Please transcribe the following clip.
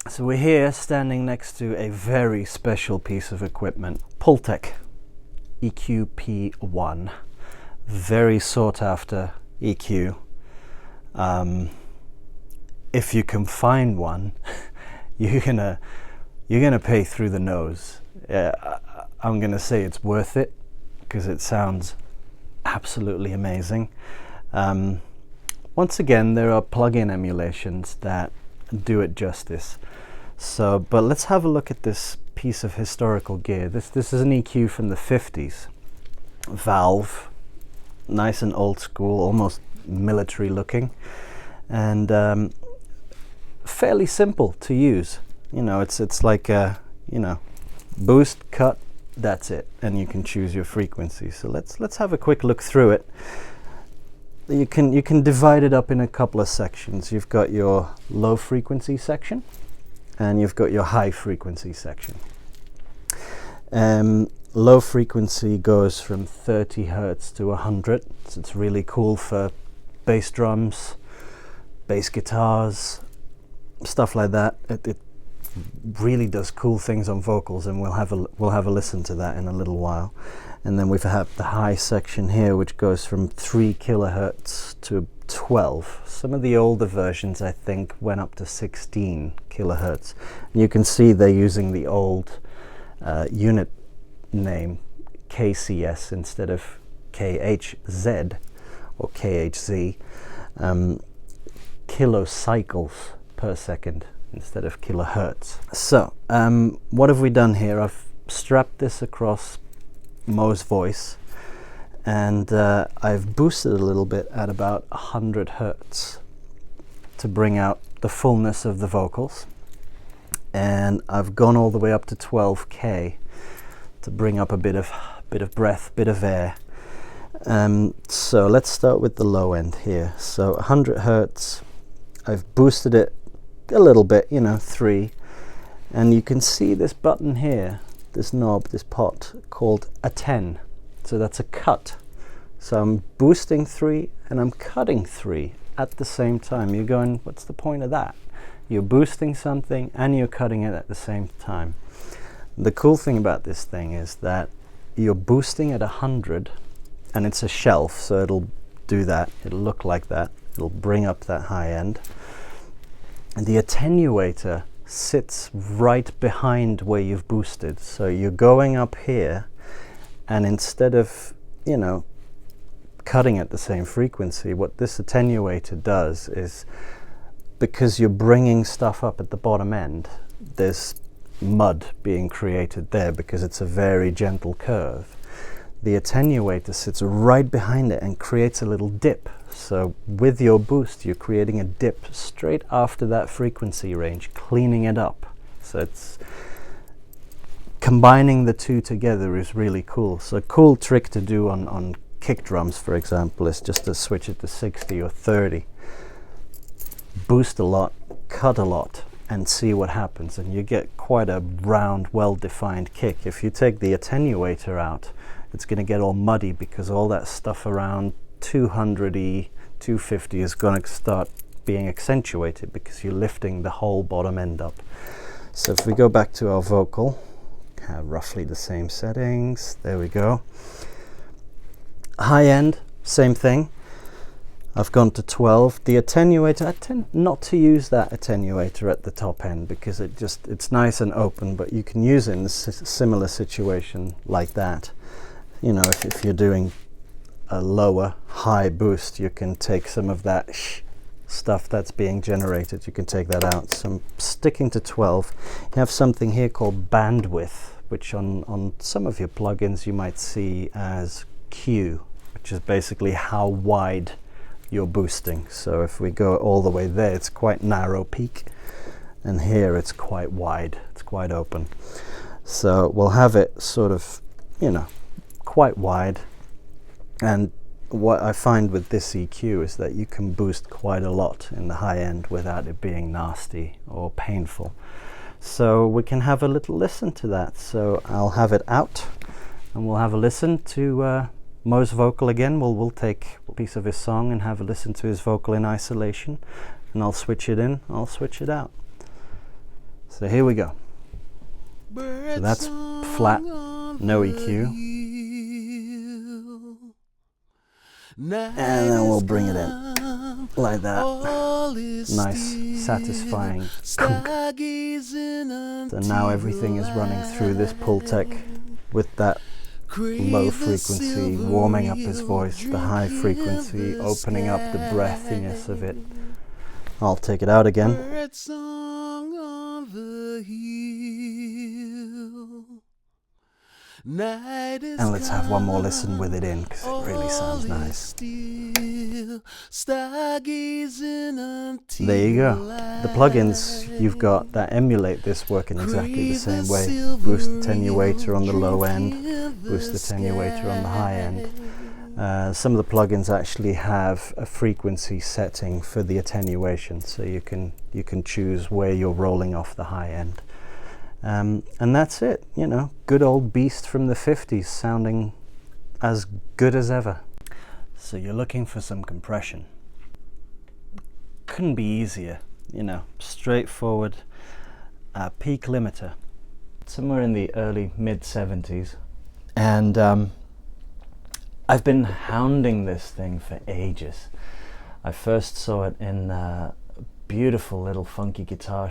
So we're here standing next to a very special piece of equipment, Pultec EQP1, very sought after EQ. If you can find one, you're gonna pay through the nose. I'm gonna say it's worth it because it sounds absolutely amazing. Once again, there are plug-in emulations that do it justice. So, but let's have a look at this piece of historical gear. This is an EQ from the 50s. Valve, nice and old school, almost military looking, and fairly simple to use. You know, it's like a, boost, cut, that's it, and you can choose your frequency. So let's have a quick look through it. You can divide it up in a couple of sections. You've got your low frequency section and you've got your high frequency section. Low frequency goes from 30 Hertz to 100, so it's really cool for bass drums, bass guitars, stuff like that. It really does cool things on vocals, and we'll have a listen to that in a little while. And then we've had the high section here, which goes from 3 kilohertz to 12. Some of the older versions, I think, went up to 16 kilohertz. And you can see they're using the old unit name KCS instead of KHZ or KHZ, kilocycles per second instead of kilohertz. So what have we done here? I've strapped this across Mo's voice, and I've boosted a little bit at about 100 Hertz to bring out the fullness of the vocals, and I've gone all the way up to 12K to bring up a bit of breath, bit of air. So let's start with the low end here. So 100 Hertz, I've boosted it a little bit, 3, and you can see this button here, this knob, this pot, called a 10. So that's a cut. So I'm boosting 3 and I'm cutting 3 at the same time. You're going, what's the point of that? You're boosting something and you're cutting it at the same time. The cool thing about this thing is that you're boosting at 100, and it's a shelf, so it'll do that. It'll look like that. It'll bring up that high end. And the attenuator sits right behind where you've boosted. So you're going up here, and instead of, cutting at the same frequency, what this attenuator does is, because you're bringing stuff up at the bottom end, there's mud being created there because it's a very gentle curve. The attenuator sits right behind it and creates a little dip. So with your boost, you're creating a dip straight after that frequency range, cleaning it up. So it's combining the two together is really cool. So a cool trick to do on kick drums, for example, is just to switch it to 60 or 30. Boost a lot, cut a lot, and see what happens, and you get quite a round, well-defined kick. If you take the attenuator out, it's going to get all muddy because all that stuff around 200-y, 250 is going to start being accentuated because you're lifting the whole bottom end up. So if we go back to our vocal, have roughly the same settings. There we go. High end, same thing. I've gone to 12. The attenuator, I tend not to use that attenuator at the top end because it's nice and open, but you can use it in a similar situation like that. If you're doing a lower high boost, you can take some of that stuff that's being generated, you can take that out. So I'm sticking to 12. You have something here called bandwidth, which on some of your plugins you might see as Q, which is basically how wide you're boosting. So if we go all the way there, it's quite narrow peak, and here it's quite wide, it's quite open. So we'll have it sort of, quite wide. And what I find with this EQ is that you can boost quite a lot in the high end without it being nasty or painful. So we can have a little listen to that. So I'll have it out and we'll have a listen to Mo's vocal again. We'll take a piece of his song and have a listen to his vocal in isolation, and I'll switch it in, I'll switch it out. So here we go. So that's flat, no EQ. And then we'll bring it in like that. Nice, satisfying kunk. So now everything is running through this Pultec with that low frequency warming up his voice, the high frequency opening up the breathiness of it. I'll take it out again. And let's have one more listen with it in, because it really sounds nice. There you go. The plugins you've got that emulate this work in exactly the same way. Boost the attenuator on the low end, boost the attenuator on the high end. Some of the plugins actually have a frequency setting for the attenuation, so you can choose where you're rolling off the high end. And that's it, you know, good old beast from the 50s, sounding as good as ever. So you're looking for some compression. Couldn't be easier, you know, straightforward peak limiter, somewhere in the early mid-70s. And I've been hounding this thing for ages. I first saw it in a beautiful little funky guitar